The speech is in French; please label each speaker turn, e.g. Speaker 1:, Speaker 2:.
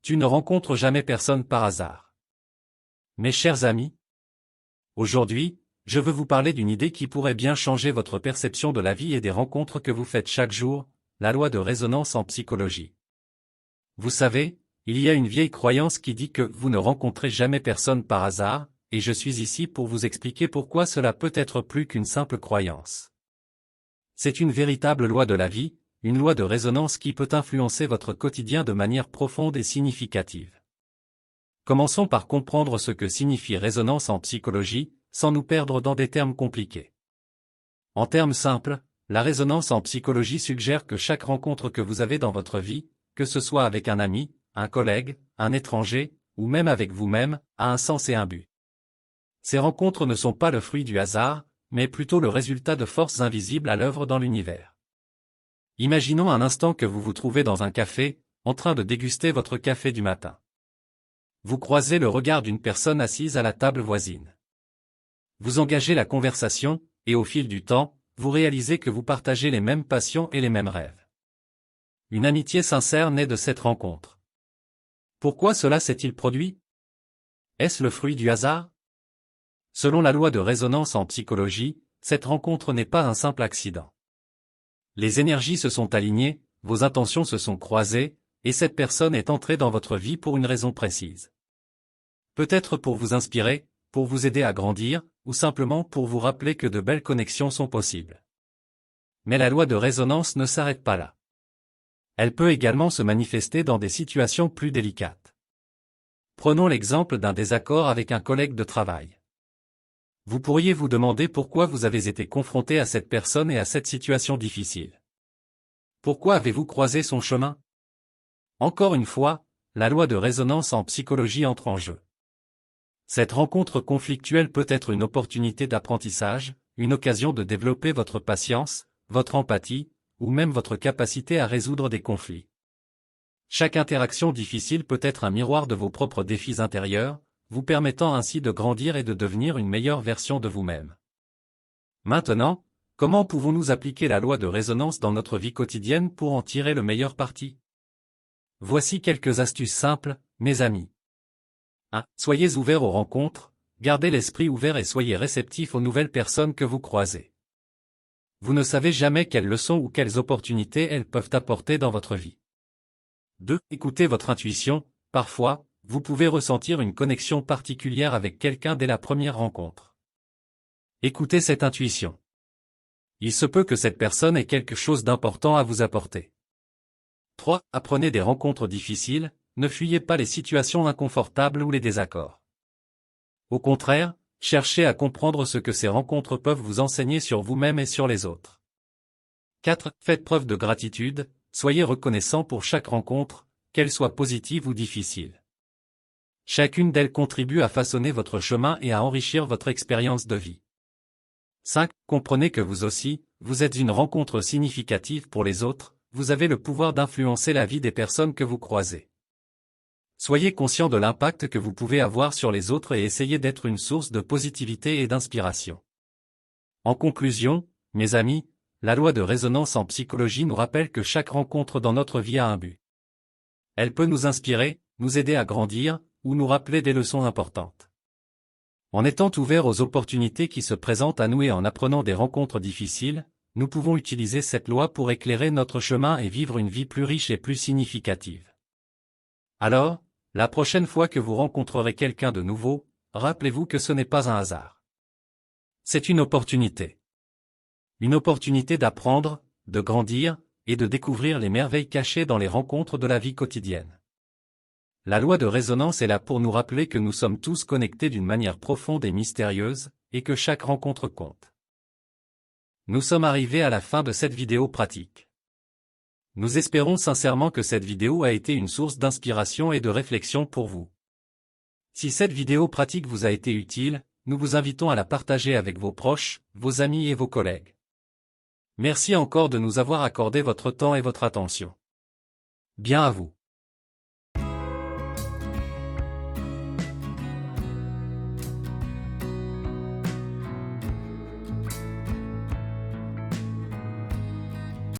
Speaker 1: Tu ne rencontres jamais personne par hasard. Mes chers amis, aujourd'hui, je veux vous parler d'une idée qui pourrait bien changer votre perception de la vie et des rencontres que vous faites chaque jour, la loi de résonance en psychologie. Vous savez, il y a une vieille croyance qui dit que vous ne rencontrez jamais personne par hasard, et je suis ici pour vous expliquer pourquoi cela peut être plus qu'une simple croyance. C'est une véritable loi de la vie, une loi de résonance qui peut influencer votre quotidien de manière profonde et significative. Commençons par comprendre ce que signifie résonance en psychologie, sans nous perdre dans des termes compliqués. En termes simples, la résonance en psychologie suggère que chaque rencontre que vous avez dans votre vie, que ce soit avec un ami, un collègue, un étranger, ou même avec vous-même, a un sens et un but. Ces rencontres ne sont pas le fruit du hasard, mais plutôt le résultat de forces invisibles à l'œuvre dans l'univers. Imaginons un instant que vous vous trouvez dans un café, en train de déguster votre café du matin. Vous croisez le regard d'une personne assise à la table voisine. Vous engagez la conversation, et au fil du temps, vous réalisez que vous partagez les mêmes passions et les mêmes rêves. Une amitié sincère naît de cette rencontre. Pourquoi cela s'est-il produit? Est-ce le fruit du hasard? Selon la loi de résonance en psychologie, cette rencontre n'est pas un simple accident. Les énergies se sont alignées, vos intentions se sont croisées, et cette personne est entrée dans votre vie pour une raison précise. Peut-être pour vous inspirer, pour vous aider à grandir, ou simplement pour vous rappeler que de belles connexions sont possibles. Mais la loi de résonance ne s'arrête pas là. Elle peut également se manifester dans des situations plus délicates. Prenons l'exemple d'un désaccord avec un collègue de travail. Vous pourriez vous demander pourquoi vous avez été confronté à cette personne et à cette situation difficile. Pourquoi avez-vous croisé son chemin? Encore une fois, la loi de résonance en psychologie entre en jeu. Cette rencontre conflictuelle peut être une opportunité d'apprentissage, une occasion de développer votre patience, votre empathie, ou même votre capacité à résoudre des conflits. Chaque interaction difficile peut être un miroir de vos propres défis intérieurs, vous permettant ainsi de grandir et de devenir une meilleure version de vous-même. Maintenant, comment pouvons-nous appliquer la loi de résonance dans notre vie quotidienne pour en tirer le meilleur parti? Voici quelques astuces simples, mes amis. 1. Soyez ouverts aux rencontres, gardez l'esprit ouvert et soyez réceptifs aux nouvelles personnes que vous croisez. Vous ne savez jamais quelles leçons ou quelles opportunités elles peuvent apporter dans votre vie. 2. Écoutez votre intuition, parfois, vous pouvez ressentir une connexion particulière avec quelqu'un dès la première rencontre. Écoutez cette intuition. Il se peut que cette personne ait quelque chose d'important à vous apporter. 3. Apprenez des rencontres difficiles, ne fuyez pas les situations inconfortables ou les désaccords. Au contraire, cherchez à comprendre ce que ces rencontres peuvent vous enseigner sur vous-même et sur les autres. 4. Faites preuve de gratitude, soyez reconnaissant pour chaque rencontre, qu'elle soit positive ou difficile. Chacune d'elles contribue à façonner votre chemin et à enrichir votre expérience de vie. 5. Comprenez que vous aussi, vous êtes une rencontre significative pour les autres, vous avez le pouvoir d'influencer la vie des personnes que vous croisez. Soyez conscient de l'impact que vous pouvez avoir sur les autres et essayez d'être une source de positivité et d'inspiration. En conclusion, mes amis, la loi de résonance en psychologie nous rappelle que chaque rencontre dans notre vie a un but. Elle peut nous inspirer, nous aider à grandir, ou nous rappeler des leçons importantes. En étant ouverts aux opportunités qui se présentent à nous et en apprenant des rencontres difficiles, nous pouvons utiliser cette loi pour éclairer notre chemin et vivre une vie plus riche et plus significative. Alors, la prochaine fois que vous rencontrerez quelqu'un de nouveau, rappelez-vous que ce n'est pas un hasard. C'est une opportunité. Une opportunité d'apprendre, de grandir, et de découvrir les merveilles cachées dans les rencontres de la vie quotidienne. La loi de résonance est là pour nous rappeler que nous sommes tous connectés d'une manière profonde et mystérieuse, et que chaque rencontre compte. Nous sommes arrivés à la fin de cette vidéo pratique. Nous espérons sincèrement que cette vidéo a été une source d'inspiration et de réflexion pour vous. Si cette vidéo pratique vous a été utile, nous vous invitons à la partager avec vos proches, vos amis et vos collègues. Merci encore de nous avoir accordé votre temps et votre attention. Bien à vous.